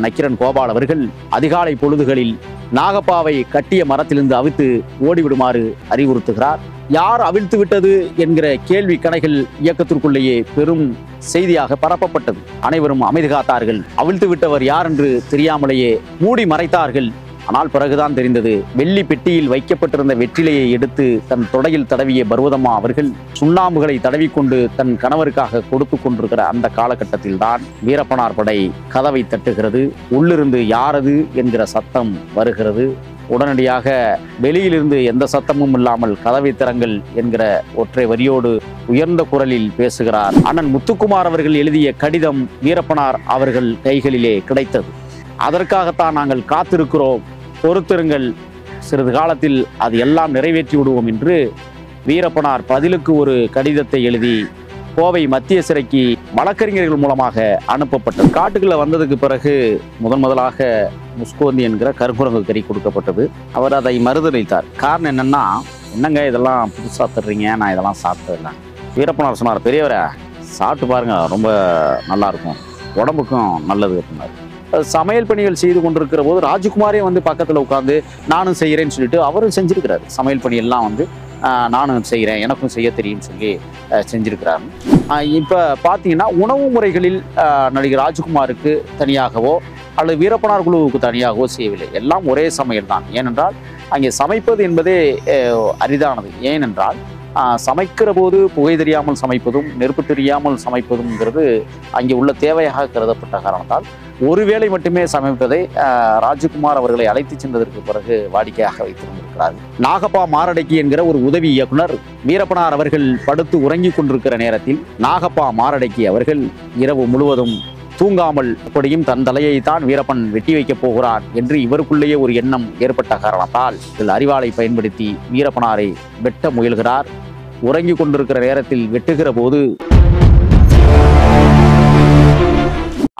நக்கிரன் கோபால் அவர்கள் அதிகாலை பொழுதுகளில் நாகப்பாவை கட்டிய மரத்திலிருந்து அவிழ்த்து ஓடிவிடுமாறு அறிவுறுத்துகிறார். யார் அவிழ்த்து விட்டது என்கிற கேள்வி கணைகள் இயக்கத்திற்குள்ளேயே பெரும் செய்தியாக பரப்பப்பட்டது. அனைவரும் அமைதி காத்தார்கள். அவிழ்த்து விட்டவர் யார் என்று தெரியாமலேயே மூடி மறைத்தார்கள். ஆனால் பிறகுதான் தெரிந்தது. வெள்ளி பெட்டியில் வைக்கப்பட்டிருந்த வெற்றிலையை எடுத்து தன் தொடையில் தடவிய பர்வதம்மா அவர்கள் சுண்ணாம்புகளை தடவிக்கொண்டு தன் கணவருக்காக கொடுத்து கொண்டிருக்கிற அந்த காலகட்டத்தில் தான் வீரப்பனார் படை கதவை தட்டுகிறது. உள்ளிருந்து யாரது என்கிற சத்தம் வருகிறது. உடனடியாக வெளியிலிருந்து எந்த சத்தமும் இல்லாமல் கதவை திறங்கள் என்கிற ஒற்றை வரியோடு உயர்ந்த குரலில் பேசுகிறார். அண்ணன் முத்துக்குமார் அவர்கள் எழுதிய கடிதம் வீரப்பனார் அவர்கள் கைகளிலே கிடைத்தது. அதற்காகத்தான் நாங்கள் காத்திருக்கிறோம், பொறுத்திருங்கள், சிறிது காலத்தில் அது எல்லாம் நிறைவேற்றி விடுவோம் என்று வீரப்பனார் பதிலுக்கு ஒரு கடிதத்தை எழுதி கோவை மத்திய சிறைக்கு வழக்கறிஞர்கள் மூலமாக அனுப்பப்பட்டது. காட்டுக்குள்ள வந்ததுக்கு பிறகு முதலாக முஸ்கோந்தி என்கிற கருங்குரங்கு கறி கொடுக்கப்பட்டது. அவர் அதை மறுதளித்தார். காரணம் என்னன்னா, என்னங்க இதெல்லாம் புதுசாக தர்றீங்க, நான் இதெல்லாம் சாப்பிட்டதில்லை. வீரப்பனார் சொன்னார், பெரியவரை சாப்பிட்டு பாருங்க, ரொம்ப நல்லா இருக்கும், உடம்புக்கும் நல்லது அப்படின்னாரு. சமையல் பணிகள் செய்து கொண்டிருக்கிற போது ராஜகுமாரே வந்து பக்கத்தில் உட்காந்து நானும் செய்கிறேன்னு சொல்லிட்டு அவரும் செஞ்சிருக்கிறாரு. சமையல் பணியெல்லாம் வந்து நானும் செய்கிறேன், எனக்கும் செய்ய தெரியும்னு சொல்லி செஞ்சிருக்கிறாரு. இப்போ பார்த்தீங்கன்னா உணவு முறைகளில் நடிகர் ராஜகுமாருக்கு தனியாகவோ அல்லது வீரப்பனார் குழுவுக்கு தனியாகவோ செய்யவில்லை. எல்லாம் ஒரே சமையல் தான். ஏனென்றால் அங்கே சமைப்பது என்பதே அரிதானது. ஏனென்றால் சமைக்கிற போது புகை தெரியாமல் சமைப்பதும் நெருப்பு தெரியாமல் சமைப்பதுங்கிறது அங்கே உள்ள தேவையாக கருதப்பட்ட காரணத்தால் ஒருவேளை மட்டுமே சமைப்பதை ராஜகுமார் அவர்களை அழைத்து சென்றதற்கு பிறகு வாடிக்கையாக வைத்திருந்திருக்கிறார். நாகப்பா மாரடைக்கு என்கிற ஒரு உதவி இயக்குனர் வீரப்பனார் அவர்கள் படுத்து உறங்கி கொண்டிருக்கிற நேரத்தில் நாகப்பா மாரடைக்கு அவர்கள் இரவு முழுவதும் தூங்காமல் எப்படியும் தன் தலையை தான் வீரப்பன் வெட்டி வைக்கப் போகிறான் என்று இவருக்குள்ளேயே ஒரு எண்ணம் ஏற்பட்ட காரணத்தால் அறிவாளை பயன்படுத்தி வீரப்பனாரை வெட்ட முயல்கிறார். உறங்கி கொண்டிருக்கிற நேரத்தில் வெட்டுகிற போது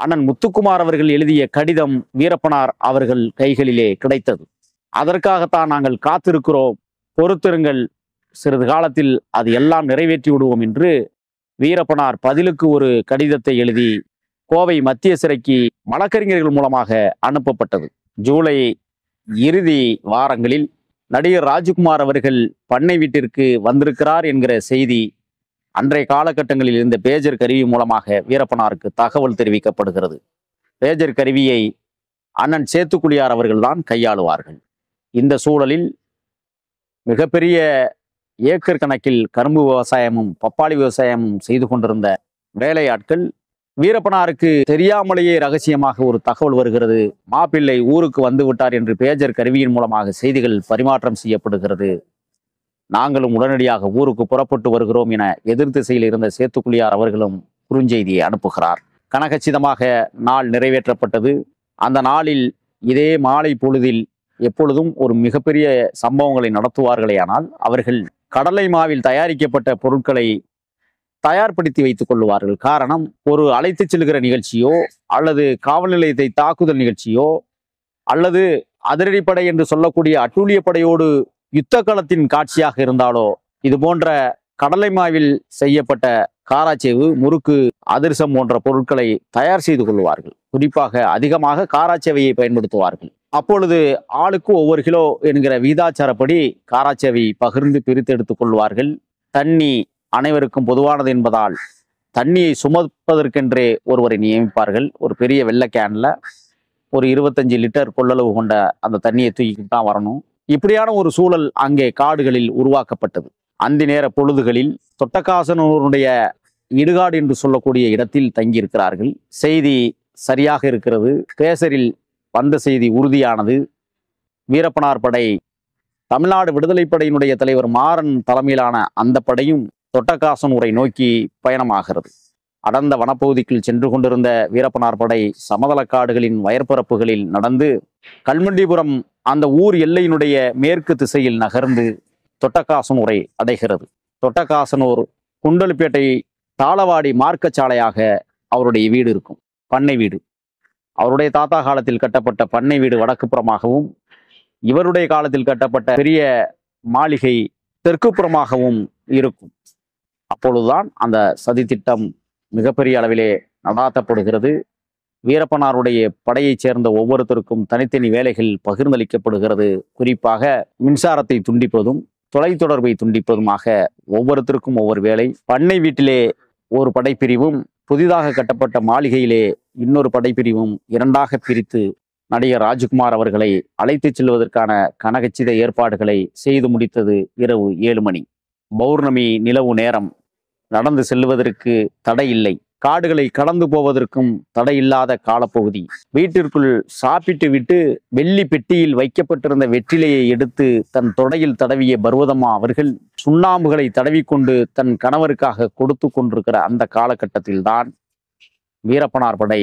அண்ணன் முத்துக்குமார் அவர்கள் எழுதிய கடிதம் வீரப்பனார் அவர்கள் கைகளிலே கிடைத்தது. அதற்காகத்தான் நாங்கள் காத்திருக்கிறோம், பொறுத்திருங்கள், சிறிது காலத்தில் அது எல்லாம் நிறைவேற்றி விடுவோம் என்று வீரப்பனார் பதிலுக்கு ஒரு கடிதத்தை எழுதி கோவை மத்திய சிறைக்கு வழக்கறிஞர்கள் மூலமாக அனுப்பப்பட்டது. ஜூலை இறுதி வாரங்களில் நடிகர் ராஜகுமார் அவர்கள் பண்ணை வீட்டிற்கு வந்திருக்கிறார் என்கிற செய்தி அன்றைய காலகட்டங்களில் இருந்த பேஜர் கருவி மூலமாக வீரப்பனாருக்கு தகவல் தெரிவிக்கப்படுகிறது. பேஜர் கருவியை அண்ணன் சேத்துக்குழியார் அவர்கள்தான் கையாளுவார்கள். இந்த சூழலில் மிகப்பெரிய ஏக்கர் கணக்கில் கரும்பு விவசாயமும் பப்பாளி விவசாயமும் செய்து கொண்டிருந்த வேலையாட்கள் வீரப்பனாருக்கு தெரியாமலேயே ரகசியமாக ஒரு தகவல் வருகிறது. மாப்பிள்ளை ஊருக்கு வந்து விட்டார் என்று பேஜர் கருவியின் மூலமாக செய்திகள் பரிமாற்றம் செய்யப்படுகிறது. நாங்களும் உடனடியாக ஊருக்கு புறப்பட்டு வருகிறோம் என எதிர் திசையில் இருந்த சேத்துக்குழியார் அவர்களும் குறுஞ்செய்தியை அனுப்புகிறார். கனகச்சிதமாக நாள் நிறைவேற்றப்பட்டது. அந்த நாளில் இதே மாலை பொழுதில் எப்பொழுதும் ஒரு மிகப்பெரிய சம்பவங்களை நடத்துவார்களே, ஆனால் அவர்கள் கடலை மாவில் தயாரிக்கப்பட்ட பொருட்களை தயார்படுத்தி வைத்துக் கொள்வார்கள். காரணம், ஒரு அழைத்து செல்கிற நிகழ்ச்சியோ அல்லது காவல் நிலையத்தை தாக்குதல் நிகழ்ச்சியோ அல்லது அதிரடிப்படை என்று சொல்லக்கூடிய அட்டூழிய படையோடு யுத்த களத்தின் காட்சியாக இருந்தாலோ இது போன்ற கடலை மாவில் செய்யப்பட்ட காராச்சேவு, முறுக்கு, அதிரசம் போன்ற பொருட்களை தயார் செய்து கொள்வார்கள். குறிப்பாக அதிகமாக காராச்சேவையை பயன்படுத்துவார்கள். அப்பொழுது ஆளுக்கு ஒவ்வொரு கிலோ என்கிற விகிதாச்சாரப்படி காராச்சேவை பகிர்ந்து பிரித்து எடுத்துக் கொள்வார்கள். தண்ணி அனைவருக்கும் பொதுவானது என்பதால் தண்ணியை சுமப்பதற்கென்றே ஒருவரை நியமிப்பார்கள். ஒரு பெரிய வெள்ளை கேன்ல ஒரு 25 லிட்டர் கொள்ளளவு கொண்ட அந்த தண்ணியை தூக்கிட்டு தான் வரணும். இப்படியான ஒரு சூழல் அங்கே காடுகளில் உருவாக்கப்பட்டது. அந்தி நேர பொழுதுகளில் தொட்டக்காசனூருடைய இடுகாடு என்று சொல்லக்கூடிய இடத்தில் தங்கியிருக்கிறார்கள். செய்தி சரியாக இருக்கிறது. பேசரில் வந்த செய்தி உறுதியானது. வீரப்பனார் படை, தமிழ்நாடு விடுதலை படையினுடைய தலைவர் மாறன் தலைமையிலான அந்த படையும் தொட்டக்காசனூரை நோக்கி பயணமாகிறது. அடர்ந்த வனப்பகுதிக்குள் சென்று கொண்டிருந்த வீரப்பனார் படை சமதள காடுகளின் வயற்பரப்புகளில் நடந்து கல்மண்டிபுரம் அந்த ஊர் எல்லையினுடைய மேற்கு திசையில் நகர்ந்து தொட்டக்காசனூரை அடைகிறது. தொட்டக்காசனூர் குண்டலுப்பேட்டை தாளவாடி மார்க்கச்சாலையாக அவருடைய வீடு இருக்கும். பண்ணை வீடு, அவருடைய தாத்தா காலத்தில் கட்டப்பட்ட பண்ணை வீடு வடக்கு புறமாகவும், இவருடைய காலத்தில் கட்டப்பட்ட பெரிய மாளிகை தெற்கு புறமாகவும் இருக்கும். அப்பொழுதுதான் அந்த சதி திட்டம் மிகப்பெரிய அளவிலே நடாத்தப்படுகிறது. வீரப்பனாருடைய படையைச் சேர்ந்த ஒவ்வொருத்தருக்கும் தனித்தனி வேலைகள் பகிர்ந்தளிக்கப்படுகிறது. குறிப்பாக மின்சாரத்தை துண்டிப்பதும் தொலைத்தொடர்பை துண்டிப்பதுமாக ஒவ்வொருத்தருக்கும் ஒவ்வொரு வேலை. பண்ணை வீட்டிலே ஒரு படைப்பிரிவும் புதிதாக கட்டப்பட்ட மாளிகையிலே இன்னொரு படைப்பிரிவும் இரண்டாக பிரித்து நடிகர் ராஜ்குமார் அவர்களை அழைத்துச் செல்வதற்கான கனகச்சித ஏற்பாடுகளை செய்து முடித்தது இரவு 7 மணி. பௌர்ணமி நிலவு நேரம். நடந்து செல்வதற்கு தடை இல்லை. காடுகளை கடந்து போவதற்கும் தடையில்லாத காலப்பகுதி. வீட்டிற்குள் சாப்பிட்டு விட்டு வெள்ளி பெட்டியில் வைக்கப்பட்டிருந்த வெற்றிலையை எடுத்து தன் தொடையில் தடவிய பர்வதம்மா அவர்கள் சுண்ணாம்புகளை தடவிக்கொண்டு தன் கணவருக்காக கொடுத்து கொண்டிருக்கிற அந்த காலகட்டத்தில்தான் வீரப்பனார் படை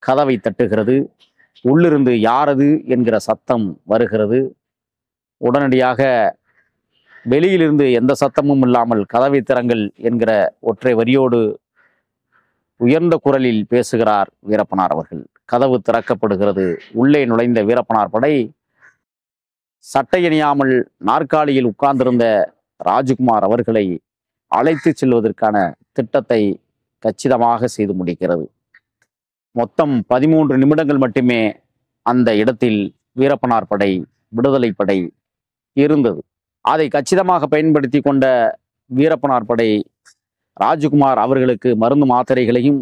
கதவை தட்டுகிறது. உள்ளிருந்து யாரது என்கிற சத்தம் வருகிறது. உடனடியாக வெளியிலிருந்து எந்த சத்தமும் இல்லாமல் கதவை திறங்கள் என்கிற ஒற்றை வரியோடு உயர்ந்த குரலில் பேசுகிறார் வீரப்பனார் அவர்கள். கதவு திறக்கப்படுகிறது. உள்ளே நுழைந்த வீரப்பனார் படை சட்டை அணியாமல் நாற்காலியில் உட்கார்ந்திருந்த ராஜ்குமார் அவர்களை அழைத்து செல்வதற்கான திட்டத்தை கச்சிதமாக செய்து முடிக்கிறது. மொத்தம் 13 நிமிடங்கள் மட்டுமே அந்த இடத்தில் வீரப்பனார் படை, விடுதலை படை இருந்தது. அதை கச்சிதமாக பயன்படுத்தி கொண்ட வீரப்பனார் படை ராஜ்குமார் அவர்களுக்கு மருந்து மாத்திரைகளையும்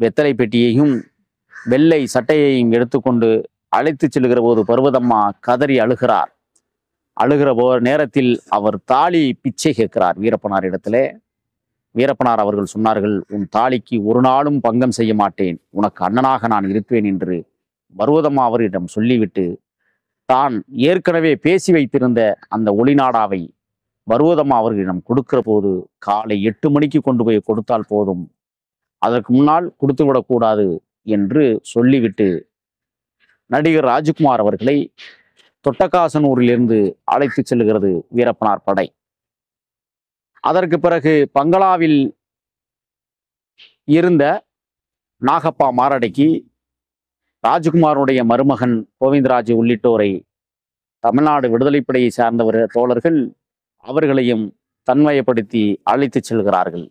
வெத்தலை பெட்டியையும் வெள்ளை சட்டையையும் எடுத்துக்கொண்டு அழைத்து செல்கிற போது பர்வதம்மா கதறி அழுகிறார். அழுகிற நேரத்தில் அவர் தாலி பிச்சை கேட்கிறார் வீரப்பனார் இடத்திலே. வீரப்பனார் அவர்கள் சொன்னார்கள், உன் தாலிக்கு ஒரு நாளும் பங்கம் செய்ய மாட்டேன், உனக்கு அண்ணனாக நான் இருப்பேன் என்று பர்வதம்மா அவரிடம் சொல்லிவிட்டு தான் ஏற்கனவே பேசி வைத்திருந்த அந்த ஒளிநாடாவை பர்வதம்மா அவர்களிடம் கொடுக்கிற போது காலை 8 மணிக்கு கொண்டு போய் கொடுத்தால் போதும், அதற்கு முன்னால் கொடுத்து விடக்கூடாது என்று சொல்லிவிட்டு நடிகர் ராஜ்குமார் அவர்களை தொட்டக்காசனூரிலிருந்து அழைத்து செல்கிறது வீரப்பனார் படை. அதற்கு பிறகு பங்களாவில் இருந்த நாகப்பா மாரடைக்கு ராஜ்குமாருடைய மருமகன் கோவிந்தராஜ் உள்ளிட்டோரை தமிழ்நாடு விடுதலைப்படையை சார்ந்தவர் தோழர்கள் அவர்களையும் தன்மயப்படுத்தி அழைத்து செல்கிறார்கள்.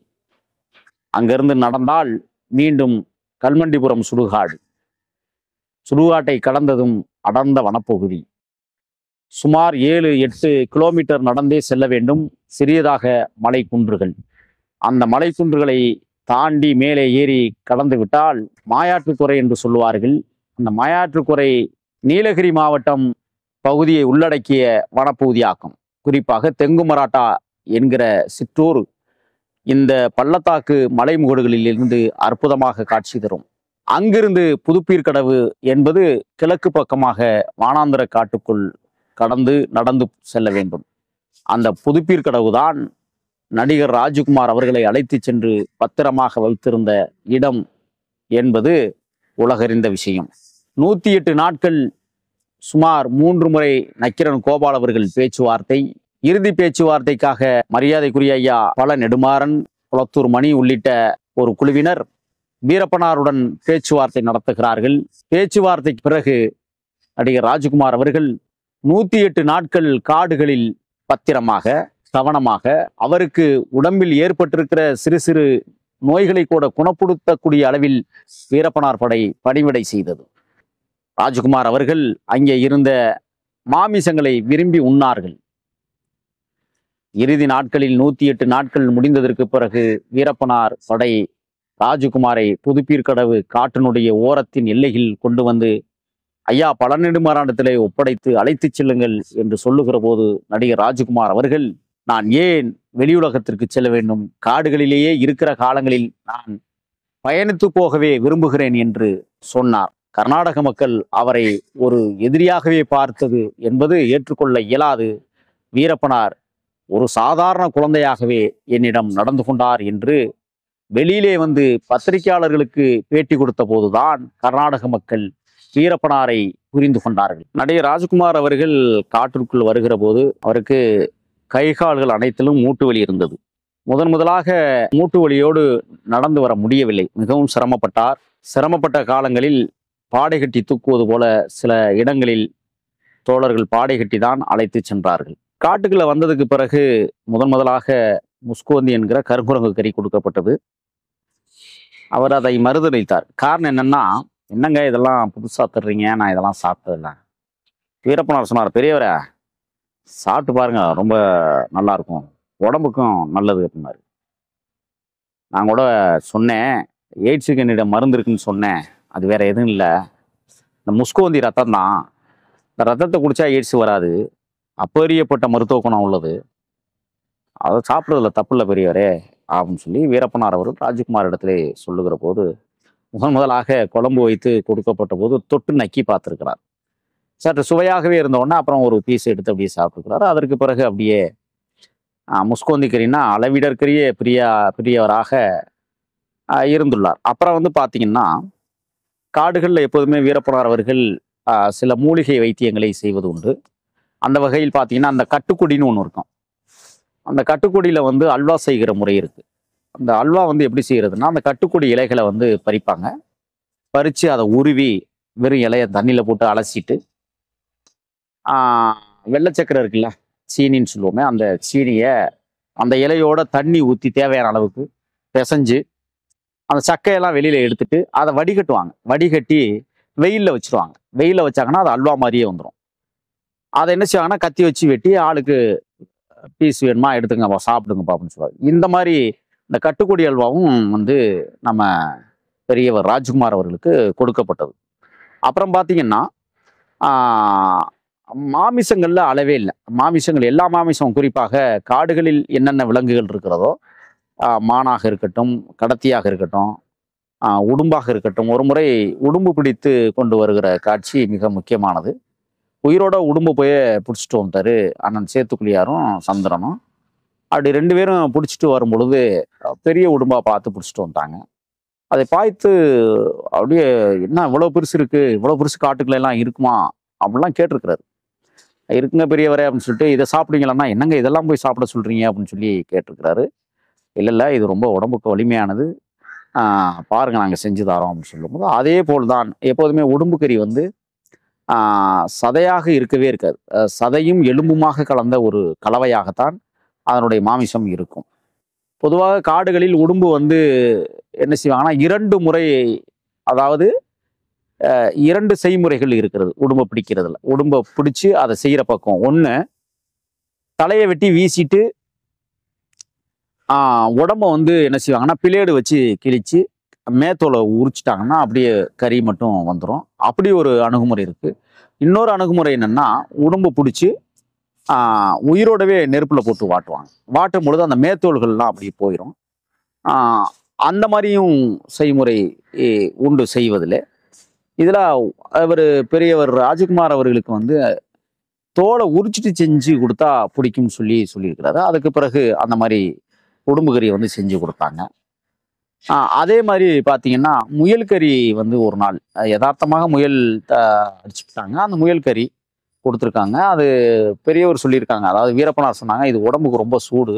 அங்கிருந்து நடந்தால் மீண்டும் கல்மண்டிபுரம் சுடுகாடு. சுடுகாட்டை கடந்ததும் அடர்ந்த வனப்பகுதி. சுமார் 7-8 கிலோமீட்டர் நடந்தே செல்ல வேண்டும். சிறியதாக மலை குன்றுகள். அந்த மலை குன்றுகளை தாண்டி மேலே ஏறி கடந்து விட்டால் மாயாற்றுக்குறை என்று சொல்லுவார்கள். அந்த மாயாற்றுக்குறை நீலகிரி மாவட்டம் பகுதியை உள்ளடக்கிய வனப்பகுதியாகும். குறிப்பாக தெங்குமராட்டா என்கிற சிற்றூர் இந்த பள்ளத்தாக்கு மலைமுகடுகளில் இருந்து அற்புதமாக காட்சி தரும். அங்கிருந்து புதுப்பீர்கடவு என்பது கிழக்கு பக்கமாக வானாந்திர காட்டுக்குள் கடந்து நடந்து செல்ல வேண்டும். அந்த புதுப்பீர்கடவு தான் நடிகர் ராஜ்குமார் அவர்களை அழைத்து சென்று பத்திரமாக வைத்திருந்த இடம் என்பது உலகறிந்த விஷயம். 108 நாட்கள் சுமார் 3 முறை நக்கீரன் கோபால் அவர்கள் பேச்சுவார்த்தை. இறுதி பேச்சுவார்த்தைக்காக மரியாதைக்குரிய ஐயா பல நெடுமாறன், குளத்தூர் மணி உள்ளிட்ட ஒரு குழுவினர் வீரப்பனாருடன் பேச்சுவார்த்தை நடத்துகிறார்கள். பேச்சுவார்த்தைக்கு பிறகு நடிகர் ராஜ்குமார் அவர்கள் 108 நாட்கள் காடுகளில் பத்திரமாக கவனமாக அவருக்கு உடம்பில் ஏற்பட்டிருக்கிற சிறு சிறு நோய்களை கூட குணப்படுத்தக்கூடிய அளவில் வீரப்பனார் படை பணிவிடை செய்தது. ராஜ்குமார் அவர்கள் அங்கே இருந்த மாமிசங்களை விரும்பி உண்ணார்கள். இறுதி நாட்களில் 108 நாட்கள் முடிந்ததற்கு பிறகு வீரப்பனார் படை ராஜ்குமாரை புதுப்பீர்கடவு காட்டினுடைய ஓரத்தின் எல்லையில் கொண்டு வந்து ஐயா பழநெடுமாறனிடத்திலே ஒப்படைத்து அழைத்து செல்லுங்கள் என்று சொல்லுகிற போது நடிகர் ராஜ்குமார் அவர்கள், நான் ஏன் வெளியுலகத்திற்கு செல்ல வேண்டும், காடுகளிலேயே இருக்கிற காலங்களில் நான் பயணித்து போகவே விரும்புகிறேன் என்று சொன்னார். கர்நாடக மக்கள் அவரை ஒரு எதிரியாகவே பார்த்தது என்பது ஏற்றுக்கொள்ள இயலாது. வீரப்பனார் ஒரு சாதாரண குழந்தையாகவே என்னிடம் நடந்து கொண்டார் என்று வெளியிலே வந்து பத்திரிகையாளர்களுக்கு பேட்டி கொடுத்த போதுதான் கர்நாடக மக்கள் வீரப்பனாரை புரிந்து கொண்டார்கள். நடிகர் ராஜ்குமார் அவர்கள் காட்டிற்குள் வருகிற போது அவருக்கு கைகால்கள் அனைத்திலும் மூட்டு வலி இருந்தது. முதலாக மூட்டு வலியோடு நடந்து வர முடியவில்லை. மிகவும் சிரமப்பட்டார். சிரமப்பட்ட காலங்களில் பாடை கட்டி தூக்குவது போல சில இடங்களில் தோழர்கள் பாடை கட்டி தான் அழைத்து சென்றார்கள். காட்டுக்குள்ள வந்ததுக்கு பிறகு முதலாக முஸ்கோந்தி என்கிற கருங்குரங்கு கறி கொடுக்கப்பட்டது. அவர் அதை மறுதளித்தார். காரணம் என்னன்னா, என்னங்க இதெல்லாம் புதுசாக தர்றீங்க, நான் இதெல்லாம் சாப்பிட்டதில்ல. வீரப்பனார் சொன்னார், பெரியவரே சாப்பிட்டு பாருங்க, ரொம்ப நல்லா இருக்கும், உடம்புக்கும் நல்லது அப்படின்னாரு. நான் கூட சொன்னேன், எய்ட்ஸுக்கு என்னிடம் மருந்து இருக்குன்னு சொன்னேன். அது வேற எதுவும் இல்லை, இந்த முஸ்கோந்தி ரத்தம் தான். இந்த ரத்தத்தை குடிச்சா எய்ட்ஸ் வராது, அப்பறியப்பட்ட மருத்துவ குணம் உள்ளது, அதை சாப்பிட்றதுல தப்பு இல்லை பெரியவரே அப்படின்னு சொல்லி வீரப்பனார் அவர்கள் ராஜ்குமார் இடத்துல சொல்லுகிற போது, முதலாக குழம்பு வைத்து கொடுக்கப்பட்ட போது தொட்டு நக்கி பார்த்துருக்கிறார். சற்று சுவையாகவே இருந்தோடனே அப்புறம் ஒரு பீஸ் எடுத்து அப்படியே சாப்பிட்டுக்கிறாரு. அதற்கு பிறகு அப்படியே முஸ்கோந்தி கறின்னா அளவிடற்கரிய பிரியவராக இருந்துள்ளார். அப்புறம் வந்து பார்த்தீங்கன்னா, காடுகளில் எப்போதுமே வீரப்பனார் அவர்கள் சில மூலிகை வைத்தியங்களை செய்வது உண்டு. அந்த வகையில் பார்த்தீங்கன்னா, அந்த கட்டுக்குடின்னு ஒன்று இருக்கும். அந்த கட்டுக்குடியில் வந்து அல்வா செய்கிற முறை இருக்கு. அந்த அல்வா வந்து எப்படி செய்யறதுன்னா, அந்த கட்டுக்குடி இலைகளை வந்து பறிப்பாங்க. பறித்து அதை உருவி வெறும் இலையை தண்ணியில் போட்டு அலசிட்டு, வெள்ளை சக்கரை இருக்குல்ல, சீனின்னு சொல்லுவோமே, அந்த சீனியை அந்த இலையோட தண்ணி ஊற்றி தேவையான அளவுக்கு பிசைஞ்சு அந்த சக்கையெல்லாம் வெளியில எடுத்துட்டு அதை வடிகட்டுவாங்க. வடிகட்டி வெயிலில் வச்சுருவாங்க. வெயிலில் வச்சாங்கன்னா அது அல்வா மாதிரியே வந்துடும். அதை என்ன செய்வாங்கன்னா, கத்தி வச்சு வெட்டி ஆளுக்கு பீஸ் வேணுமா எடுத்துங்கப்பா, சாப்பிடுங்கப்பா அப்படின்னு சொல்லுவாங்க. இந்த மாதிரி இந்த கட்டுக்குடி அல்வாவும் வந்து நம்ம பெரியவர் ராஜ்குமார் அவர்களுக்கு கொடுக்கப்பட்டது. அப்புறம் பார்த்தீங்கன்னா, மாமிசங்கள்ல அளவே இல்லை. மாமிசங்கள் எல்லா மாமிசம், குறிப்பாக காடுகளில் என்னென்ன விலங்குகள் இருக்கிறதோ, மானாக இருக்கட்டும், கடத்தியாக இருக்கட்டும், உடும்பாக இருக்கட்டும், ஒரு முறை உடும்பு பிடித்து கொண்டு வருகிற காட்சி மிக முக்கியமானது. உயிரோட உடும்பு போய் பிடிச்சிட்டு வந்துட்டாரு அண்ணன் சேத்துக்குழியாரும் சந்திரனும். அப்படி 2 பேரும் பிடிச்சிட்டு வரும் பொழுது பெரிய உடும்பா பார்த்து பிடிச்சிட்டு வந்துட்டாங்க. அதை பார்த்து அப்படியே, என்ன இவ்வளோ பெருசு இருக்கு, இவ்வளோ பெருசு காட்டுக்குள்ள எல்லாம் இருக்குமா அப்படிலாம் கேட்டிருக்கிறாரு. இருக்குங்க பெரியவரே அப்படின்னு சொல்லிட்டு, இதை சாப்பிடுங்களா, என்னங்க இதெல்லாம் போய் சாப்பிட சொல்றீங்க அப்படின்னு சொல்லி கேட்டிருக்கிறாரு. இல்லை இது ரொம்ப உடம்புக்கு வலிமையானது, பாருங்க நாங்கள் செஞ்சு தரோம் அப்படின்னு சொல்லும்போது, அதே போல் தான் எப்போதுமே உடும்பு கறி வந்து சதையாக இருக்கவே இருக்காது. சதையும் எலும்புமாக கலந்த ஒரு கலவையாகத்தான் அதனுடைய மாமிசம் இருக்கும். பொதுவாக காடுகளில் உடும்பு வந்து என்ன செய்வாங்கன்னா, 2 முறை, அதாவது 2 செய்முறைகள் இருக்கிறது உடும்பை பிடிக்கிறதுல. உடும்பை பிடிச்சி அதை செய்கிற பக்கம் ஒன்று, தலையை வெட்டி வீசிட்டு உடம்ப வந்து என்ன செய்வாங்கன்னா, பிளேடு வச்சு கிழிச்சு மேத்தோலை உரிச்சிட்டாங்கன்னா அப்படியே கறி மட்டும் வந்துடும். அப்படி ஒரு அணுகுமுறை இருக்குது. இன்னொரு அணுகுமுறை என்னென்னா, உடம்பு பிடிச்சி உயிரோடவே நெருப்பில் போட்டு வாட்டுவாங்க. வாட்டும் பொழுது அந்த மேத்தோல்கள்லாம் அப்படி போயிடும். அந்த மாதிரியும் செய்முறை உண்டு செய்வதில். இதில் அவர் பெரியவர் ராஜ்குமார் அவர்களுக்கு வந்து தோலை உரிச்சிட்டு செஞ்சு கொடுத்தா பிடிக்கும்னு சொல்லியிருக்கிறாரு. அதுக்கு பிறகு அந்த மாதிரி உடும்பு கறி வந்து செஞ்சு கொடுத்தாங்க. அதே மாதிரி பார்த்தீங்கன்னா, முயல் கறி வந்து ஒரு நாள் யதார்த்தமாக முயல் அடிச்சுட்டாங்க. அந்த முயல் கறி கொடுத்துருக்காங்க. அது பெரியவர் சொல்லியிருக்காங்க, அதாவது வீரப்பனார் சொன்னாங்க, இது உடம்புக்கு ரொம்ப சூடு,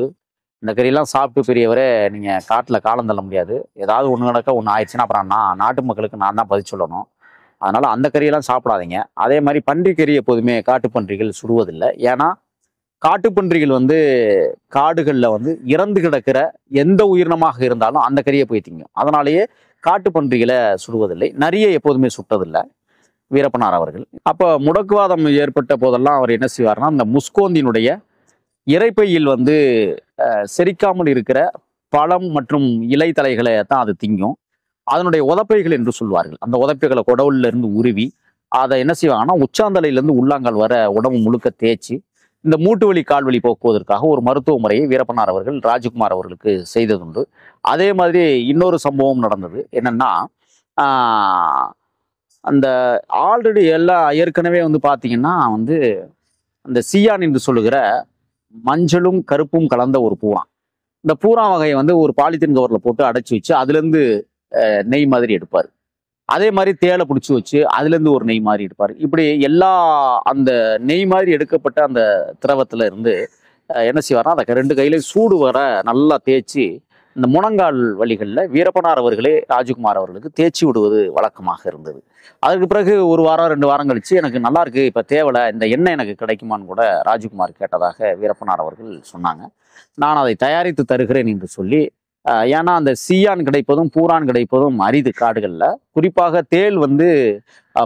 இந்த கறியெல்லாம் சாப்பிட்டு பெரியவரே நீங்கள் காட்டில் காலம் தள்ள முடியாது, ஏதாவது ஒன்று நடக்க ஒன்று ஆயிடுச்சுன்னா அப்புறம் நாட்டு மக்களுக்கு நான் தான் பதில் சொல்லணும், அதனால் அந்த கறியெல்லாம் சாப்பிடாதீங்க. அதே மாதிரி பன்றி கறி எப்போதுமே காட்டு பன்றிகள் சுடுவதில்லை. ஏன்னா காட்டுப்பன்றிகள் வந்து காடுகளில் வந்து இறந்து கிடக்கிற எந்த உயிரினமாக இருந்தாலும் அந்த கறியை போய் திங்கும். அதனாலேயே காட்டுப்பன்றிகளை சுடுவதில்லை. நரியை எப்போதுமே சுட்டதில்லை வீரப்பனார் அவர்கள். அப்போ முடக்குவாதம் ஏற்பட்ட போதெல்லாம் அவர் என்ன செய்வார்னா, அந்த முஸ்கோந்தினுடைய இரைப்பையில் வந்து செரிக்காமல் இருக்கிற பழம் மற்றும் இலை தலைகளை தான் அது திங்கும். அதனுடைய உதப்பைகள் என்று சொல்வார்கள். அந்த உதப்பைகளை குடவுல இருந்து உருவி அதை என்ன செய்வாங்கன்னா, உச்சாந்தலையிலேருந்து உள்ளாங்கால் வர உடம்பு முழுக்க தேய்ச்சி இந்த மூட்டு வலி கால்வலி போக்குவதற்காக ஒரு மருத்துவ முறையை வீரப்பனார் அவர்கள் ராஜ்குமார் அவர்களுக்கு செய்ததுண்டு. அதே மாதிரி இன்னொரு சம்பவம் நடந்தது. என்னன்னா, அந்த ஆல்ரெடி எல்லாம் ஏற்கனவே வந்து பார்த்தீங்கன்னா வந்து அந்த சியான் என்று சொல்லுகிற மஞ்சளும் கருப்பும் கலந்த ஒரு பூரா, இந்த பூரா வகையை வந்து ஒரு பாலித்தீன் கவரில் போட்டு அடைச்சி வச்சு அதுலேருந்து நெய் மாதிரி எடுப்பார். அதே மாதிரி தேலை பிடிச்சி வச்சு அதுலேருந்து ஒரு நெய் மாதிரி எடுப்பார். இப்படி எல்லா அந்த நெய் மாதிரி எடுக்கப்பட்ட அந்த திரவத்தில் இருந்து என்ன செய்வார்னா, அதை 2 கையிலையும் சூடு வர நல்லா தேய்ச்சி இந்த முழங்கால் வலிகளில் வீரப்பனார் அவர்களே ராஜ்குமார் அவர்களுக்கு தேய்ச்சி விடுவது வழக்கமாக இருந்தது. அதுக்கு பிறகு 1 வாரம் 2 வாரம் கழிச்சு, எனக்கு நல்லா இருக்கு, இப்போ தேவலை, இந்த எண்ணெய் எனக்கு கிடைக்குமான்னு கூட ராஜ்குமார் கேட்டதாக வீரப்பனார் அவர்கள் சொன்னாங்க. நான் அதை தயாரித்து தருகிறேன் என்று சொல்லி ஏன்னா அந்த சீயான் கிடைப்பதும் பூரான் கிடைப்பதும் அரிது காடுகளில். குறிப்பாக தேள் வந்து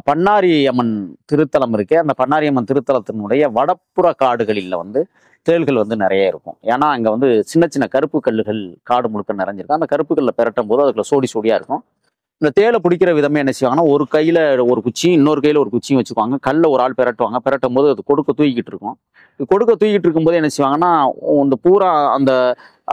பண்ணாரி அம்மன் திருத்தலம் இருக்கே, அந்த பண்ணாரி அம்மன் திருத்தலத்தினுடைய வடப்புற காடுகளில் வந்து தேள்கள் வந்து நிறைய இருக்கும். ஏன்னா அங்கே வந்து சின்ன சின்ன கருப்பு கல்லுகள் காடு முழுக்க நிறைஞ்சிருக்கும். அந்த கருப்பு கல்லை பெரட்டும் போது அதுக்குள்ள சோடி சோடியாக இருக்கும். இந்த தேளை பிடிக்கிற விதமே என்ன செய்வாங்கன்னா, ஒரு கையில் ஒரு குச்சியும் இன்னொரு கையில் ஒரு குச்சியும் வச்சுக்குவாங்க. கல்லை ஒரு ஆள் பெரட்டுவாங்க. பெரட்டும் போது அது கொடுக்க தூக்கிட்டு இருக்கும். கொடுக்க தூக்கிட்டு இருக்கும்போது என்ன செய்வாங்கன்னா, இந்த பூரா அந்த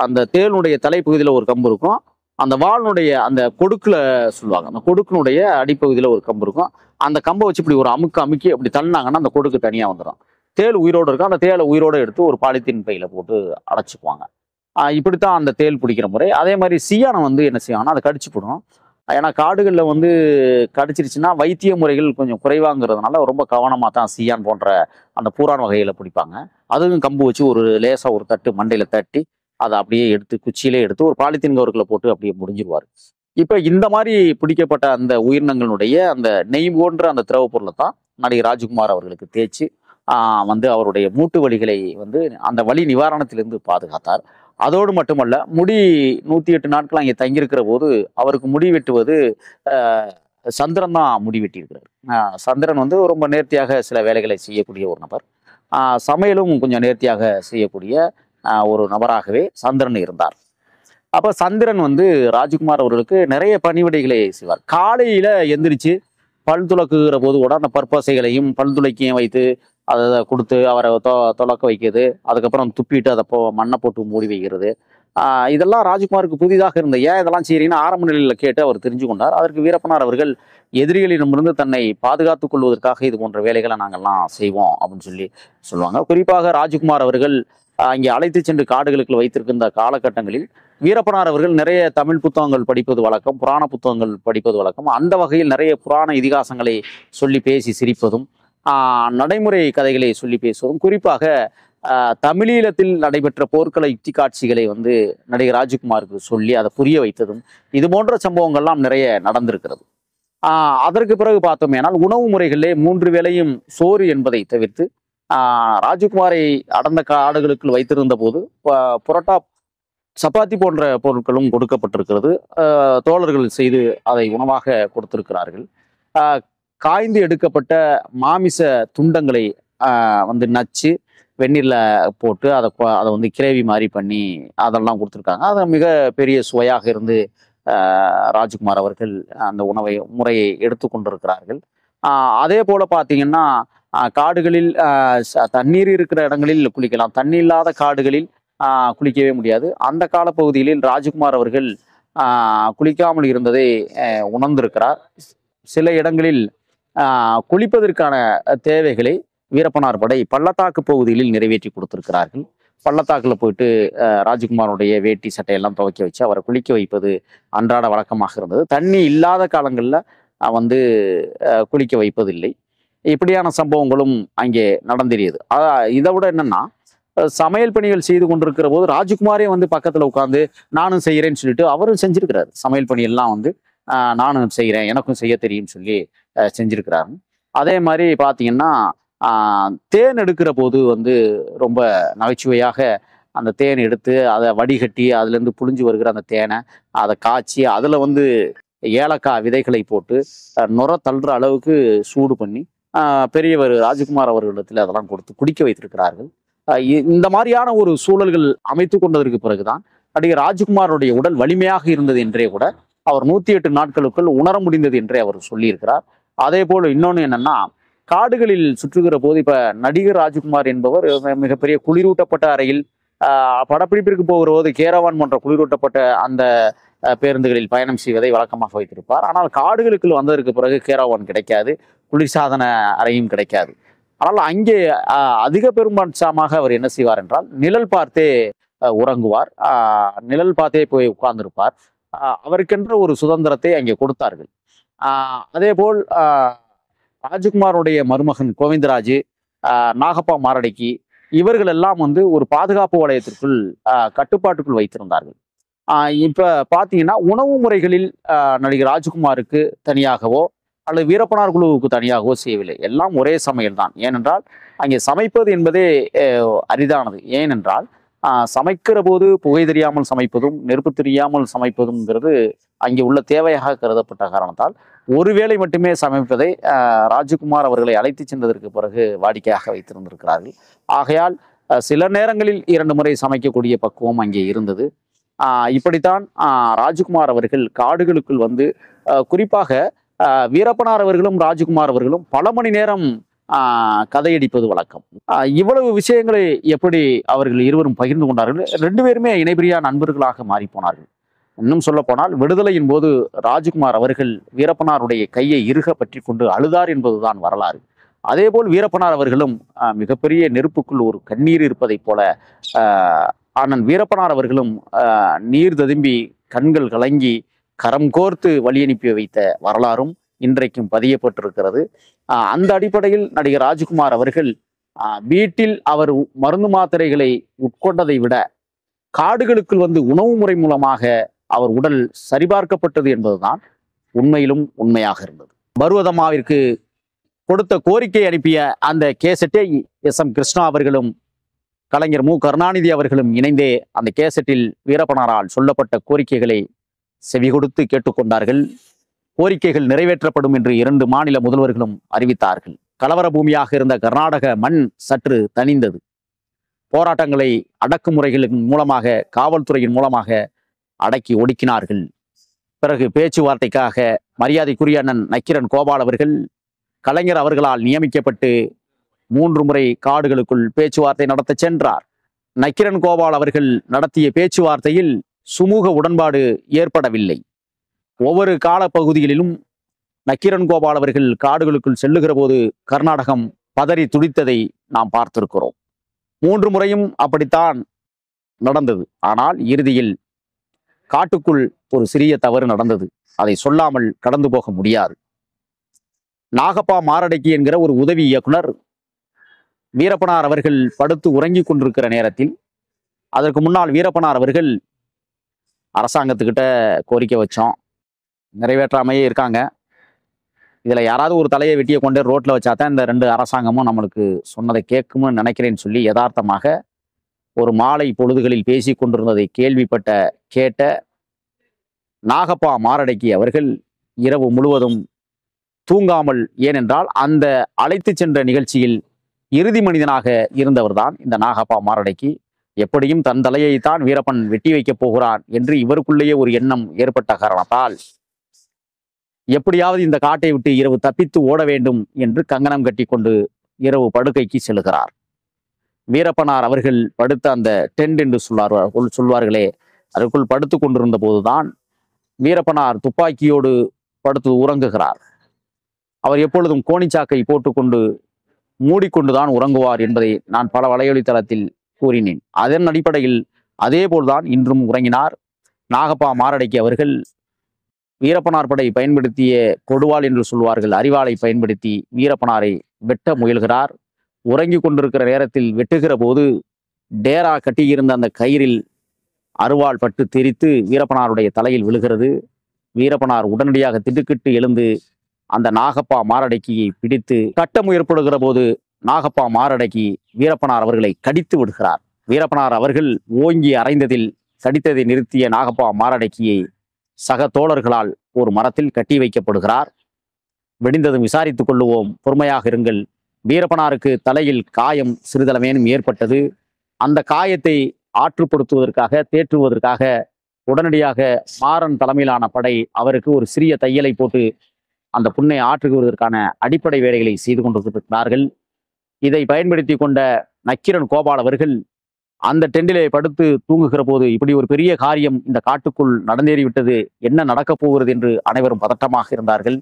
அந்த தேளுடைய தலைப்பகுதியில் ஒரு கம்பு இருக்கும். அந்த வாளுடைய அந்த கொடுக்குல சொல்லுவாங்க. அந்த கொடுக்கினுடைய அடிப்பகுதியில் ஒரு கம்பு இருக்கும். அந்த கம்பை வச்சு இப்படி ஒரு அமுக்கி அப்படி தள்ளினாங்கன்னா அந்த கொடுக்கு தனியாக வந்துடும். தேள் உயிரோடு இருக்கும். அந்த தேளை உயிரோடு எடுத்து ஒரு பாலித்தீன் பையில போட்டு அடைச்சிக்குவாங்க. இப்படித்தான் அந்த தேள் பிடிக்கிற முறை. அதே மாதிரி சீயானை வந்து என்ன செய்வாங்கன்னா, அதை கடிச்சு போடும். ஏன்னா காடுகளில் வந்து கடிச்சிருச்சுன்னா வைத்திய முறைகள் கொஞ்சம் குறைவாங்கிறதுனால ரொம்ப கவனமாக தான் சீயான் போன்ற அந்த பூரான் வகைகளை பிடிப்பாங்க. அதுவும் கம்பு வச்சு ஒரு லேசாக ஒரு தட்டு மண்டையில் தட்டி அதை அப்படியே எடுத்து குச்சியிலே எடுத்து ஒரு பாலித்தீன் கவருக்குள்ள போட்டு அப்படியே முடிஞ்சிருவார். இப்போ இந்த மாதிரி பிடிக்கப்பட்ட அந்த உயிரினங்களுடைய அந்த நெய் போன்ற அந்த திரவ பொருளை தான் நடிகர் ராஜ்குமார் அவர்களுக்கு தேய்ச்சி வந்து அவருடைய மூட்டு வலிகளை வந்து அந்த வலி நிவாரணத்திலிருந்து பாதுகாத்தார். அதோடு மட்டுமல்ல, முடி 108 நாட்கள் அங்கே தங்கியிருக்கிற போது அவருக்கு முடி வெட்டுவது சந்திரன் தான் முடி வெட்டியிருக்கிறார். சந்திரன் வந்து ரொம்ப நேர்த்தியாக சில வேலைகளை செய்யக்கூடிய ஒரு நபர். சமையலும் கொஞ்சம் நேர்த்தியாக செய்யக்கூடிய ஒரு நபராகவே சந்திரன் இருந்தார். அப்போ சந்திரன் வந்து ராஜ்குமார் அவர்களுக்கு நிறைய பணிவிடைகளை செய்வார். காலையில எந்திரிச்சு பல் துலக்குகிற போது கூட அந்த பற்பசைகளையும் பல் துளைக்கையும் வைத்து அதை கொடுத்து அவரை துலக்க வைக்கிறது. அதுக்கப்புறம் துப்பிட்டு அதை மண்ணை போட்டு மூடி வைக்கிறது. இதெல்லாம் ராஜ்குமாருக்கு புதிதாக இருந்த. ஏன் இதெல்லாம் செய்யறீங்கன்னா ஆரம்ப நிலையில் கேட்டு அவர் தெரிஞ்சு கொண்டார். அதற்கு வீரப்பனார் அவர்கள் எதிரிகளிடமிருந்து தன்னை பாதுகாத்துக் கொள்வதற்காக இது போன்ற வேலைகளை நாங்கள்லாம் செய்வோம் அப்படின்னு சொல்லுவாங்க. குறிப்பாக ராஜ்குமார் அவர்கள் அங்கே அழைத்து சென்று காடுகளுக்கு வைத்திருக்கின்ற காலகட்டங்களில் வீரப்பனார் அவர்கள் நிறைய தமிழ் புத்தகங்கள் படிப்பது வழக்கம், புராண புத்தகங்கள் படிப்பது வழக்கம். அந்த வகையில் நிறைய புராண இதிகாசங்களை சொல்லி பேசி சிரிப்பதும், நடைமுறை கதைகளை சொல்லி பேசுவதும், குறிப்பாக தமிழீழத்தில் நடைபெற்ற போர்க்கள யுக்தி காட்சிகளை வந்து நடிகர் ராஜ்குமாருக்கு சொல்லி அதை புரிய வைத்ததும், இது போன்ற சம்பவங்கள்லாம் நிறைய நடந்திருக்கிறது. அதற்கு பிறகு பார்த்தோமேனால் உணவு முறைகளிலே 3 வேளையும் சோறு என்பதை தவிர்த்து ராஜ்குமாரை அடர்ந்த காடுகளுக்குள் வைத்திருந்த போது புரோட்டா, சப்பாத்தி போன்ற பொருட்களும் கொடுக்கப்பட்டிருக்கிறது. தோழர்கள் செய்து அதை உணவாக கொடுத்திருக்கிறார்கள். காய்ந்து எடுக்கப்பட்ட மாமிச துண்டங்களை வந்து நச்சு வெந்நீரில் போட்டு அதை வந்து கிரேவி மாதிரி பண்ணி அதெல்லாம் கொடுத்துருக்காங்க. அது மிக பெரிய சுவையாக இருந்து ராஜ்குமார் அவர்கள் அந்த முறையை எடுத்துக்கொண்டிருக்கிறார்கள். அதே போல பார்த்தீங்கன்னா காடுகளில் தண்ணீர் இருக்கிற இடங்களில் குளிக்கலாம், தண்ணி இல்லாத காடுகளில் குளிக்கவே முடியாது. அந்த காலப்பகுதிகளில் ராஜ்குமார் அவர்கள் குளிக்காமல் இருந்ததை உணர்ந்திருக்கிறார். சில இடங்களில் குளிப்பதற்கான தேவைகளை வீரப்பனார் படை பள்ளத்தாக்கு பகுதிகளில் நிறைவேற்றி கொடுத்திருக்கிறார்கள். பள்ளத்தாக்கில் போயிட்டு ராஜ்குமாரோடைய வேட்டி சட்டையெல்லாம் துவைக்க வச்சு அவரை குளிக்க வைப்பது அன்றாட வழக்கமாக இருந்தது. தண்ணி இல்லாத காலங்களில் வந்து குளிக்க வைப்பதில்லை. இப்படியான சம்பவங்களும் அங்கே நடந்தேறியது. இதை விட என்னன்னா, சமையல் பணிகள் செய்து கொண்டிருக்கிற போது ராஜ்குமாரே வந்து பக்கத்தில் உட்காந்து நானும் செய்கிறேன்னு சொல்லிட்டு அவரும் செஞ்சிருக்கிறார். சமையல் பணியெல்லாம் வந்து நானும் செய்கிறேன், எனக்கும் செய்ய தெரியும்னு சொல்லி செஞ்சிருக்கிறாரு. அதே மாதிரி பார்த்தீங்கன்னா தேன் எடுக்கிற போது வந்து ரொம்ப நகைச்சுவையாக அந்த தேன் எடுத்து அதை வடிகட்டி அதுலேருந்து புழிஞ்சு வருகிற அந்த தேனை அதை காய்ச்சி அதில் வந்து ஏலக்காய் விதைகளை போட்டு நுர தள்ளுற அளவுக்கு சூடு பண்ணி பெரியவர் ராஜ்குமார் அவர்களிடத்தில் அதெல்லாம் கொடுத்து குடிக்க வைத்திருக்கிறார்கள். இந்த மாதிரியான ஒரு சூழல்கள் அமைத்து கொண்டதற்கு பிறகுதான் நடிகர் ராஜ்குமாருடைய உடல் வலிமையாக இருந்தது என்றே கூட அவர் 108 நாட்களுக்குள் உணர முடிந்தது என்றே அவர் சொல்லியிருக்கிறார். அதே போல் இன்னொன்று என்னன்னா, காடுகளில் சுற்றுகிற போது இப்ப நடிகர் ராஜ்குமார் என்பவர் மிகப்பெரிய குளிரூட்டப்பட்ட அறையில் படப்பிடிப்பிற்கு போகிற போது கேரவான் போன்ற குளிரூட்டப்பட்ட அந்த பேருந்துகளில் பயணம் செய்வதை வழக்கமாக வைத்திருப்பார். ஆனால் காடுகளுக்குள் வந்ததற்கு பிறகு கேரவான் கிடைக்காது, குளிர்சாதன அறையும் கிடைக்காது. ஆனால் அங்கே அதிக பெரும்பான்சமாக அவர் என்ன செய்வார் என்றால் நிழல் பார்த்தே உறங்குவார், நிழல் பார்த்தே போய் உட்கார்ந்திருப்பார். அவருக்கென்ற ஒரு சுதந்திரத்தை அங்கே கொடுத்தார்கள். அதே போல் ராஜ்குமாருடைய மருமகன் கோவிந்தராஜ், நாகப்பா மாரடைக்கு இவர்கள் எல்லாம் வந்து ஒரு பாதுகாப்பு வளையத்திற்குள் கட்டுப்பாட்டுக்குள் வைத்திருந்தார்கள். இப்ப பாத்தீங்கன்னா உணவு முறைகளில் நடிகர் ராஜ்குமாருக்கு தனியாகவோ அல்லது வீரப்பனார் குழுவுக்கு தனியாகவோ செய்யவில்லை, எல்லாம் ஒரே சமையல் தான். ஏனென்றால் அங்கே சமைப்பது என்பதே அரிதானது. ஏனென்றால் சமைக்கிற போது புகை தெரியாமல் சமைப்பதும் நெருப்பு தெரியாமல் சமைப்பதும்ங்கிறது அங்கே உள்ள தேவையாக கருதப்பட்ட காரணத்தால் ஒருவேளை மட்டுமே சமைப்பதை ராஜகுமார் அவர்களை அழைத்து சென்றதற்கு பிறகு வாடிக்கையாக வைத்திருந்திருக்கிறார்கள். ஆகையால் சில நேரங்களில் 2 முறை சமைக்கக்கூடிய பக்குவம் அங்கே இருந்தது. இப்படித்தான் ராஜகுமார் அவர்கள் காடுகளுக்குள் வந்து குறிப்பாக வீரப்பனார் அவர்களும் ராஜகுமார் அவர்களும் பல மணி நேரம் கதையடிப்பது வழக்கம். இவ்வளவு விஷயங்களை எப்படி அவர்கள் இருவரும் பகிர்ந்து கொண்டார்கள்? 2 பேருமே இணைபிரியா நண்பர்களாக மாறி போனார்கள். இன்னும் சொல்ல போனால் விடுதலையின் போது ராஜகுமார் அவர்கள் வீரப்பனாருடைய கையை இறுக பற்றி கொண்டு அழுதார் என்பதுதான் வரலாறு. அதேபோல் வீரப்பனார் அவர்களும் மிகப்பெரிய நெருப்புக்குள் ஒரு கண்ணீர் இருப்பதைப் போல அண்ணன் வீரப்பனார் அவர்களும் நீர் ததும்பி கண்கள் கலங்கி கரம் கோர்த்து வழி அனுப்பி வைத்த வரலாறும் இன்றைக்கும் பதியப்பட்டிருக்கிறது. அந்த அடிப்படையில் நடிகர் ராஜகுமார் அவர்கள் வீட்டில் அவர் மருந்து மாத்திரைகளை உட்கொண்டதை விட காடுகளுக்குள் வந்து உணவு முறை மூலமாக அவர் உடல் சரிபார்க்கப்பட்டது என்பதுதான் உண்மையிலும் உண்மையாக இருந்தது. பர்வதம்மாவிற்கு கொடுத்த கோரிக்கை அனுப்பிய அந்த கேசட்டை எஸ்.எம். கிருஷ்ணா அவர்களும் கலைஞர் மு. கருணாநிதி அவர்களும் இணைந்தே அந்த கேசட்டில் வீரப்பனாரால் சொல்லப்பட்ட கோரிக்கைகளை செவி கொடுத்து கேட்டுக்கொண்டார்கள். கோரிக்கைகள் நிறைவேற்றப்படும் என்று 2 மாநில முதல்வர்களும் அறிவித்தார்கள். கலவர பூமியாக இருந்த கர்நாடக மண் சற்று தணிந்தது. போராட்டங்களை அடக்குமுறைகளின் மூலமாக காவல்துறையின் மூலமாக அடக்கி ஒடுக்கினார்கள். பிறகு பேச்சுவார்த்தைக்காக மரியாதைக்குரிய அண்ணன் நக்கீரன் கோபால் அவர்கள் கலைஞர் அவர்களால் நியமிக்கப்பட்டு 3 முறை காடுகளுக்குள் பேச்சுவார்த்தை நடத்த சென்றார். நக்கீரன் கோபால் அவர்கள் நடத்திய பேச்சுவார்த்தையில் சுமூக உடன்பாடு ஏற்படவில்லை. ஒவ்வொரு காலப்பகுதிகளிலும் நக்கீரன் கோபால் அவர்கள் காடுகளுக்குள் செல்லுகிற போது கர்நாடகம் பதறி துடித்ததை நாம் பார்த்திருக்கிறோம். 3 முறையும் அப்படித்தான் நடந்தது. ஆனால் இறுதியில் காட்டுக்குள் ஒரு சிறிய தவறு நடந்தது. அதை சொல்லாமல் கடந்து போக முடியாது. நாகப்பா மாரடைக்கு என்கிற ஒரு உதவி இயக்குனர் வீரப்பனார் அவர்கள் படுத்து உறங்கி கொண்டிருக்கிற நேரத்தில் அதற்கு முன்னால் வீரப்பனார் அவர்கள் அரசாங்கத்துக்கிட்ட கோரிக்கை வச்சோம், நிறைவேற்றாமையே இருக்காங்க, இதில் யாராவது ஒரு தலையை வெட்டியை கொண்டே ரோட்டில் வச்சா தான் இந்த 2 அரசாங்கமும் நம்மளுக்கு சொன்னதை கேட்கும்னு நினைக்கிறேன்னு சொல்லி யதார்த்தமாக ஒரு மாலை பொழுதுகளில் பேசி கொண்டிருந்ததை கேட்ட நாகப்பா மாரடைக்கு அவர்கள் இரவு முழுவதும் தூங்காமல், ஏனென்றால் அந்த அழைத்து சென்ற நிகழ்ச்சியில் இறுதி மனிதனாக இருந்தவர்தான் இந்த நாகப்பா மாரடைக்கு. எப்படியும் தன் தலையைத்தான் வீரப்பன் வெட்டி வைக்கப் போகிறான் என்று இவருக்குள்ளேயே ஒரு எண்ணம் ஏற்பட்ட காரணத்தால் எப்படியாவது இந்த காட்டை விட்டு இரவு தப்பித்து ஓட வேண்டும் என்று கங்கணம் கட்டி கொண்டு இரவு படுக்கைக்கு செல்கிறார். வீரப்பனார் அவர்கள் படுத்த அந்த டென்ட் என்று சொல்வார்களே, அதற்குள் படுத்து கொண்டிருந்த போதுதான் வீரப்பனார் துப்பாக்கியோடு படுத்து உறங்குகிறார். அவர் எப்பொழுதும் கோணிச்சாக்கை போட்டுக்கொண்டு மூடிக்கொண்டுதான் உறங்குவார் என்பதை நான் பல வலையொலி தளத்தில் கூறினேன். அதன் அடிப்படையில் அதே போல்தான் இன்றும் உறங்கினார். நாகப்பா மாரடைக்கு அவர்கள் வீரப்பனார் படை பயன்படுத்திய கொடுவாள் என்று சொல்வார்கள், அரிவாளை பயன்படுத்தி வீரப்பனாரை வெட்ட முயல்கிறார். உறங்கி கொண்டிருக்கிற நேரத்தில் வெட்டுகிற போது டேரா கட்டியிருந்த அந்த கயிறில் அருவாள் பட்டு தெரித்து வீரப்பனாருடைய தலையில் விழுகிறது. வீரப்பனார் உடனடியாக திடுக்கிட்டு எழுந்து அந்த நாகப்பா மாரடைக்கியை பிடித்து கட்ட முயற்படுகிற போது நாகப்பா மாரடைக்கி வீரப்பனார் அவர்களை கடித்து விடுகிறார். வீரப்பனார் அவர்கள் ஓங்கி அறைந்ததில் கடித்ததை நிறுத்திய நாகப்பா மாரடைக்கியை சக தோழர்களால் ஒரு மரத்தில் கட்டி வைக்கப்படுகிறார். வெடிந்ததும் விசாரித்துக் கொள்ளுவோம், பொறுமையாக இருங்கள். வீரப்பனாருக்கு தலையில் காயம் சிறிதளவேனும் ஏற்பட்டது. அந்த காயத்தை ஆற்றுப்படுத்துவதற்காக தேற்றுவதற்காக உடனடியாக மாறன் தலைமையிலான படை அவருக்கு ஒரு சிறிய தையலை போட்டு அந்த புண்ணை ஆற்றுவதற்கான அடிப்படை வேலைகளை செய்து கொண்டிருக்கிறார்கள். இதை பயன்படுத்தி கொண்ட நக்கீரன் கோபால் அவர்கள் அந்த டெண்டிலே படுத்து தூங்குகிற போது இப்படி ஒரு பெரிய காரியம் இந்த காட்டுக்குள் நடந்தேறிவிட்டது, என்ன நடக்கப் போகிறது என்று அனைவரும் பதட்டமாக இருந்தார்கள்.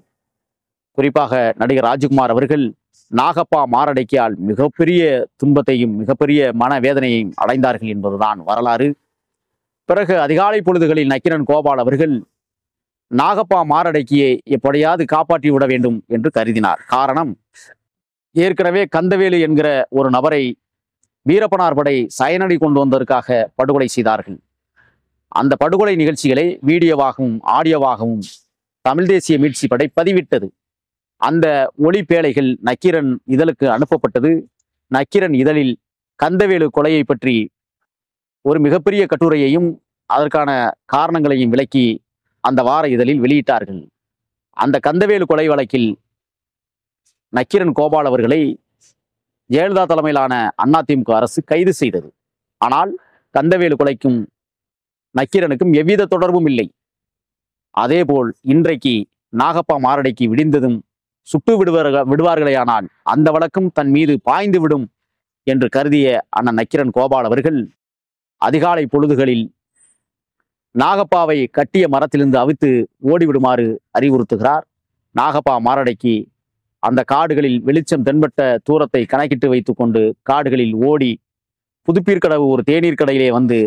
குறிப்பாக நடிகர் ராஜகுமார் அவர்கள் நாகப்பா மாரடைக்கியால் மிகப்பெரிய துன்பத்தையும் மிகப்பெரிய மனவேதனையையும் அடைந்தார்கள் என்பதுதான் வரலாறு. பிறகு அதிகாலை பொழுதுகளில் நக்கீரன் கோபால் அவர்கள் நாகப்பா மாரடைக்கியை எப்படியாவது காப்பாற்றி விட வேண்டும் என்று கருதினார். காரணம், ஏற்கனவே கந்தவேலு என்கிற ஒரு நபரை வீரப்பனார் படை சயனடி கொண்டு வந்ததற்காக படுகொலை செய்தார்கள். அந்த படுகொலை நிகழ்ச்சிகளை வீடியோவாகவும் ஆடியோவாகவும் தமிழ் தேசிய மீட்சி படை பதிவிட்டது. அந்த ஒளிப்பேழைகள் நக்கீரன் இதழுக்கு அனுப்பப்பட்டது. நக்கீரன் இதழில் கந்தவேலு கொலையை பற்றி ஒரு மிகப்பெரிய கட்டுரையையும் அதற்கான காரணங்களையும் விளக்கி அந்த வார இதழில் வெளியிட்டார்கள். அந்த கந்தவேலு கொலை வழக்கில் நக்கீரன் கோபால் அவர்களை ஜெயலலிதா தலைமையிலான அதிமுக அரசு கைது செய்தது. ஆனால் கந்தவேலு கொலைக்கும் நக்கீரனுக்கும் எவ்வித தொடர்பும் இல்லை. அதேபோல் இன்றைக்கு நாகப்பா மாரடைக்கு விடிந்ததும் சுட்டு விடுவார்களேயானால் அந்த வழக்கும் தன் மீது பாய்ந்து விடும் என்று கருதிய அண்ணன் நக்கீரன் கோபால் அவர்கள் அதிகாலை பொழுதுகளில் நாகப்பாவை கட்டிய மரத்திலிருந்து அவித்து ஓடிவிடுமாறு அறிவுறுத்துகிறார். நாகப்பா மாரடைக்கு அந்த காடுகளில் வெளிச்சம் தென்பட்ட தூரத்தை கணக்கிட்டு வைத்து கொண்டு காடுகளில் ஓடி புதுப்பீர்கடவு ஒரு தேநீர் கடையிலே வந்து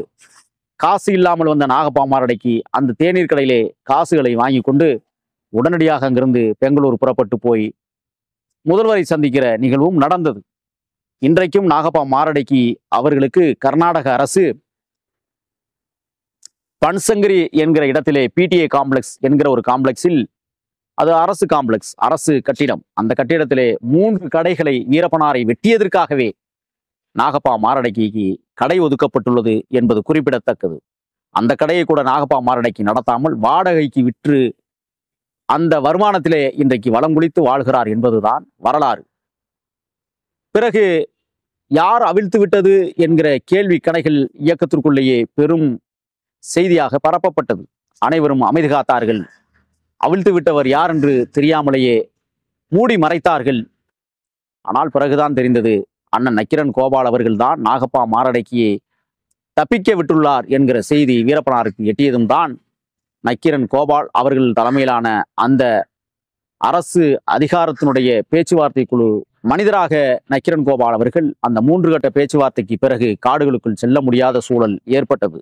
காசு இல்லாமல் வந்த நாகப்பா மாரடைக்கு அந்த தேநீர் கடையிலே காசுகளை வாங்கி கொண்டு உடனடியாக அங்கிருந்து பெங்களூர் புறப்பட்டு போய் முதல்வரை சந்திக்கிற நிகழ்வும் நடந்தது. இன்றைக்கும் நாகப்பா மாரடைக்கு அவர்களுக்கு கர்நாடக அரசு பன்சங்கரி என்கிற இடத்திலே பிடிஏ காம்ப்ளெக்ஸ் என்கிற ஒரு காம்ப்ளெக்ஸில், அது அரசு காம்ப்ளெக்ஸ், அரசு கட்டிடம், அந்த கட்டிடத்திலே 3 கடைகளை வீரப்பனாரை வெட்டியதற்காகவே நாகப்பா மாரடைக்கு கடை ஒதுக்கப்பட்டுள்ளது என்பது குறிப்பிடத்தக்கது. அந்த கடையை கூட நாகப்பா மாரடைக்கு நடத்தாமல் வாடகைக்கு விற்று அந்த வருமானத்திலே இன்றைக்கு வளம் குளித்து வாழ்கிறார் என்பதுதான் வரலாறு. பிறகு யார் அவிழ்த்து விட்டது என்கிற கேள்வி கணைகள் இயக்கத்திற்குள்ளேயே பெரும் செய்தியாக பரப்பப்பட்டது. அனைவரும் அமைதி காத்தார்கள். அவிழ்த்து விட்டவர் யார் என்று தெரியாமலேயே மூடி மறைத்தார்கள். ஆனால் பிறகுதான் தெரிந்தது, அண்ணன் நக்கீரன் கோபால் அவர்கள்தான் நாகப்பா மாரடைக்கியை தப்பிக்க விட்டுள்ளார் என்கிற செய்தி வீரப்பனாருக்கு எட்டியதும் தான் நக்கீரன் கோபால் அவர்கள் தலைமையிலான அந்த அரசு அதிகாரத்தினுடைய பேச்சுவார்த்தை குழு மனிதராக நக்கீரன் கோபால் அவர்கள் அந்த 3 கட்ட பேச்சுவார்த்தைக்கு பிறகு காடுகளுக்குள் செல்ல முடியாத சூழல் ஏற்பட்டது.